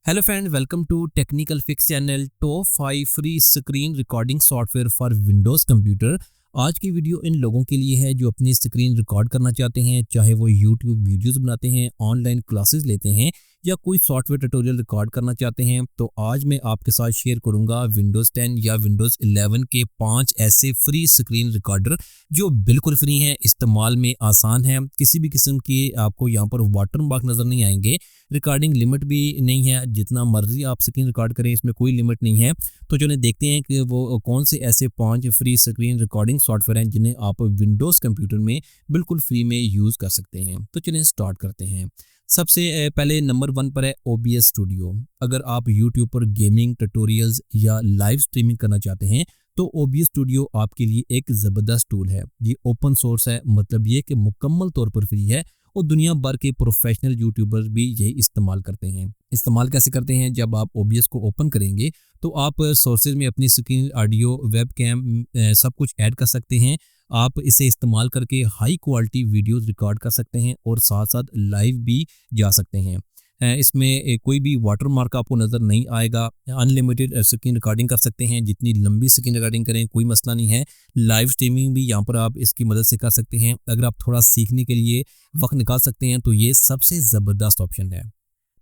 Hello friend, welcome to technical fix channel. Top 5 free screen recording software for Windows computer. आज की video इन लोगों के लिए है जो अपनी स्क्रीन रिकॉर्ड करना चाहते हैं, चाहे वो यूट्यूब वीडियोस बनाते हैं, ऑनलाइन क्लासेस लेते हैं या कोई सॉफ्टवेयर ट्यूटोरियल रिकॉर्ड करना चाहते हैं। तो आज मैं आपके साथ शेयर करूंगा विंडोज़ 10 या विंडोज़ 11 के 5 ऐसे फ्री स्क्रीन रिकॉर्डर जो बिल्कुल फ्री हैं, इस्तेमाल में आसान है। किसी भी किस्म की आपको यहाँ पर वाटरमार्क नज़र नहीं आएंगे। रिकॉर्डिंग लिमिट भी नहीं है, जितना मर्जी आप स्क्रीन रिकॉर्ड करें, इसमें कोई लिमिट नहीं है। तो चलिए देखते हैं कि वो कौन से ऐसे 5 फ्री स्क्रीन रिकॉर्डिंग सॉफ्टवेयर हैं जिन्हें आप विंडोज़ कंप्यूटर में बिल्कुल फ्री में यूज़ कर सकते हैं। तो चलिए स्टार्ट करते हैं। सबसे पहले नंबर 1 पर है OBS स्टूडियो। अगर आप यूट्यूब पर गेमिंग ट्यूटोरियल्स या लाइव स्ट्रीमिंग करना चाहते हैं तो OBS स्टूडियो आपके लिए एक ज़बरदस्त टूल है। ये ओपन सोर्स है, मतलब ये कि मुकम्मल तौर पर फ्री है और दुनिया भर के प्रोफेशनल यूट्यूबर्स भी यही इस्तेमाल करते हैं। इस्तेमाल कैसे करते हैं? जब आप OBS को ओपन करेंगे तो आप सोर्सेज में अपनी स्क्रीन, ऑडियो, वेब कैम सब कुछ ऐड कर सकते हैं। आप इसे इस्तेमाल करके हाई क्वालिटी वीडियोस रिकॉर्ड कर सकते हैं और साथ साथ लाइव भी जा सकते हैं। इसमें कोई भी वाटरमार्क आपको नज़र नहीं आएगा। अनलिमिटेड स्क्रीन रिकॉर्डिंग कर सकते हैं, जितनी लंबी स्क्रीन रिकॉर्डिंग करें कोई मसला नहीं है। लाइव स्ट्रीमिंग भी यहाँ पर आप इसकी मदद से कर सकते हैं। अगर आप थोड़ा सीखने के लिए वक्त निकाल सकते हैं तो ये सबसे ज़बरदस्त ऑप्शन है।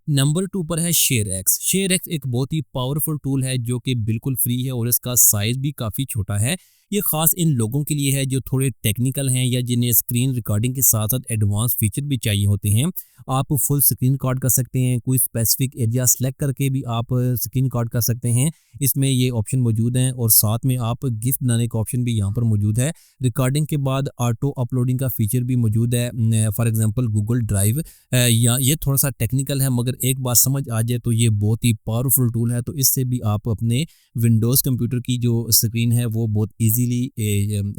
नंबर 2 पर है शेयरएक्स। शेयरएक्स एक बहुत ही पावरफुल टूल है जो कि बिल्कुल फ्री है और इसका साइज़ भी काफ़ी छोटा है। ये ख़ास इन लोगों के लिए है जो थोड़े टेक्निकल हैं या जिन्हें स्क्रीन रिकॉर्डिंग के साथ साथ एडवांस फीचर भी चाहिए होते हैं। आप फुल स्क्रीन रिकॉर्ड कर सकते हैं, कोई स्पेसिफिक एरिया सेलेक्ट करके भी आप स्क्रीन रिकॉर्ड कर सकते हैं। इसमें ये ऑप्शन मौजूद हैं और साथ में आप गिफ्ट बनाने का ऑप्शन भी यहाँ पर मौजूद है। रिकॉर्डिंग के बाद ऑटो अपलोडिंग का फीचर भी मौजूद है, फॉर एग्जांपल गूगल ड्राइव। या ये थोड़ा सा टेक्निकल है मगर एक बार समझ आ जाए तो ये बहुत ही पावरफुल टूल है। तो इससे भी आप अपने विंडोज़ कंप्यूटर की जो स्क्रीन है वो बहुत इजीली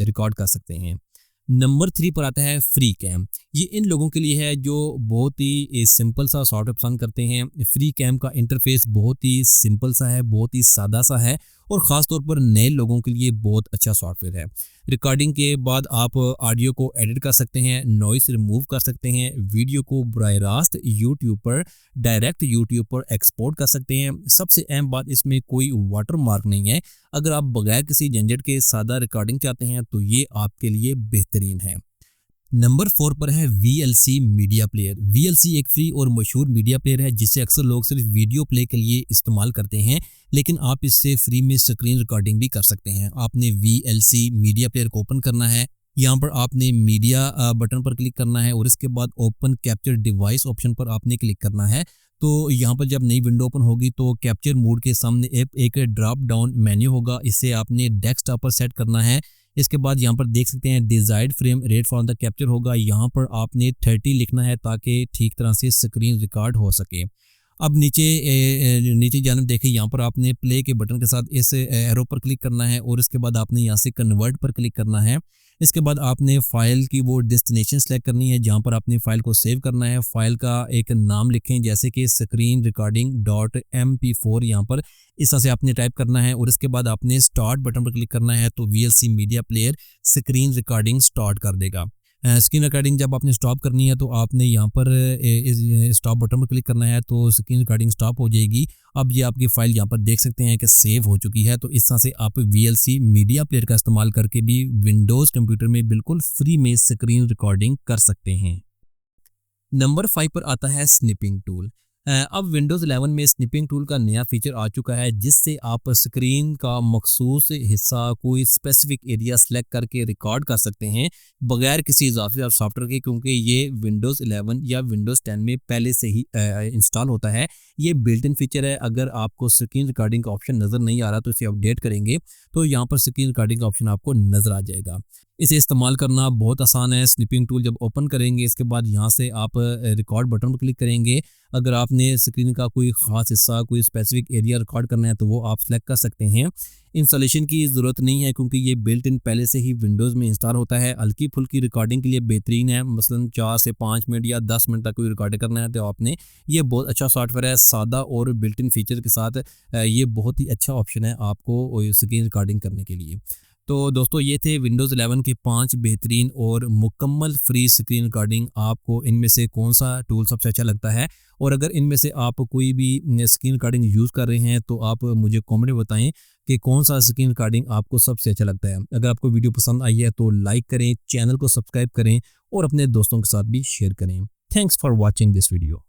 रिकॉर्ड कर सकते हैं। नंबर 3 पर आता है फ्री कैम। ये इन लोगों के लिए है जो बहुत ही सिंपल सा सॉफ्टवेयर पसंद करते हैं। फ्री कैम का इंटरफेस बहुत ही सिंपल सा है, बहुत ही सादा सा है और ख़ास तौर पर नए लोगों के लिए बहुत अच्छा सॉफ्टवेयर है। रिकॉर्डिंग के बाद आप ऑडियो को एडिट कर सकते हैं, नॉइस रिमूव कर सकते हैं, वीडियो को बराह रास्त यूट्यूब पर यूट्यूब पर एक्सपोर्ट कर सकते हैं। सबसे अहम बात, इसमें कोई वाटरमार्क नहीं है। अगर आप बगैर किसी झंझट के सादा रिकॉर्डिंग चाहते हैं तो ये आपके लिए बेहतरीन है। नंबर 4 पर है VLC मीडिया प्लेयर। VLC एक फ्री और मशहूर मीडिया प्लेयर है जिसे अक्सर लोग सिर्फ वीडियो प्ले के लिए इस्तेमाल करते हैं, लेकिन आप इससे फ्री में स्क्रीन रिकॉर्डिंग भी कर सकते हैं। आपने VLC मीडिया प्लेयर को ओपन करना है। यहाँ पर आपने मीडिया बटन पर क्लिक करना है और इसके बाद ओपन कैप्चर डिवाइस ऑप्शन पर आपने क्लिक करना है। तो यहाँ पर जब नई विंडो ओपन होगी तो कैप्चर मोड के सामने एक ड्रॉप डाउन मेन्यू होगा, इसे आपने डेस्कटॉप पर सेट करना है। इसके बाद यहाँ पर देख सकते हैं desired frame rate for the capture होगा, यहाँ पर आपने 30 लिखना है ताकि ठीक तरह से स्क्रीन रिकॉर्ड हो सके। अब नीचे जानब देखें, यहाँ पर आपने प्ले के बटन के साथ इस एरो पर क्लिक करना है और इसके बाद आपने यहाँ से कन्वर्ट पर क्लिक करना है। इसके बाद आपने फ़ाइल की वो डेस्टिनेशन सेलेक्ट करनी है जहाँ पर आपने फ़ाइल को सेव करना है। फ़ाइल का एक नाम लिखें जैसे कि स्क्रीन रिकॉर्डिंग .mp4, यहाँ पर इस तरह से आपने टाइप करना है और इसके बाद आपने स्टार्ट बटन पर क्लिक करना है तो VLC media player screen recording start कर देगा। स्क्रीन रिकॉर्डिंग जब आपने स्टॉप करनी है तो आपने यहाँ पर स्टॉप बटन पर क्लिक करना है तो स्क्रीन रिकॉर्डिंग स्टॉप हो जाएगी। अब ये आपकी फ़ाइल यहाँ पर देख सकते हैं कि सेव हो चुकी है। तो इस तरह से आप VLC मीडिया प्लेयर का इस्तेमाल करके भी विंडोज़ कंप्यूटर में बिल्कुल फ्री में स्क्रीन रिकॉर्डिंग कर सकते हैं। नंबर 5 पर आता है स्निपिंग टूल। अब विंडोज़ 11 में स्निपिंग टूल का नया फीचर आ चुका है जिससे आप स्क्रीन का मखसूस हिस्सा, कोई स्पेसिफिक एरिया सेलेक्ट करके रिकॉर्ड कर सकते हैं बगैर किसी इजाफी सॉफ्टवेयर के, क्योंकि ये विंडोज़ 11 या विंडोज़ 10 में पहले से ही इंस्टॉल होता है। ये बिल्ट इन फीचर है। अगर आपको स्क्रीन रिकॉर्डिंग का ऑप्शन नज़र नहीं आ रहा तो इसे अपडेट करेंगे तो यहाँ पर स्क्रीन रिकॉर्डिंग का ऑप्शन आपको नज़र आ जाएगा। इसे इस्तेमाल करना बहुत आसान है। स्निपिंग टूल जब ओपन करेंगे इसके बाद यहाँ से आप रिकॉर्ड बटन पर क्लिक करेंगे। अगर आपने स्क्रीन का कोई ख़ास हिस्सा, कोई स्पेसिफिक एरिया रिकॉर्ड करना है तो वो आप सेलेक्ट कर सकते हैं। इंस्टॉलेशन की ज़रूरत नहीं है क्योंकि ये बिल्ट इन पहले से ही विंडोज़ में इंस्टॉल होता है। हल्की फुल्की रिकॉर्डिंग के लिए बेहतरीन है, मसलन 4 से 5 मिनट या 10 मिनट तक कोई रिकॉर्ड करना है तो आपने, ये बहुत अच्छा सॉफ्टवेयर है, सादा और बिल्ट इन फीचर के साथ ये बहुत ही अच्छा ऑप्शन है आपको स्क्रीन रिकॉर्डिंग करने के लिए। तो दोस्तों ये थे विंडोज़ 11 के 5 बेहतरीन और मुकम्मल फ्री स्क्रीन रिकॉर्डिंग। आपको इनमें से कौन सा टूल सबसे अच्छा लगता है, और अगर इनमें से आप कोई भी स्क्रीन रिकॉर्डिंग यूज़ कर रहे हैं तो आप मुझे कमेंट में बताएं कि कौन सा स्क्रीन रिकॉर्डिंग आपको सबसे अच्छा लगता है। अगर आपको वीडियो पसंद आई है तो लाइक करें, चैनल को सब्सक्राइब करें और अपने दोस्तों के साथ भी शेयर करें। Thanks for watching this video.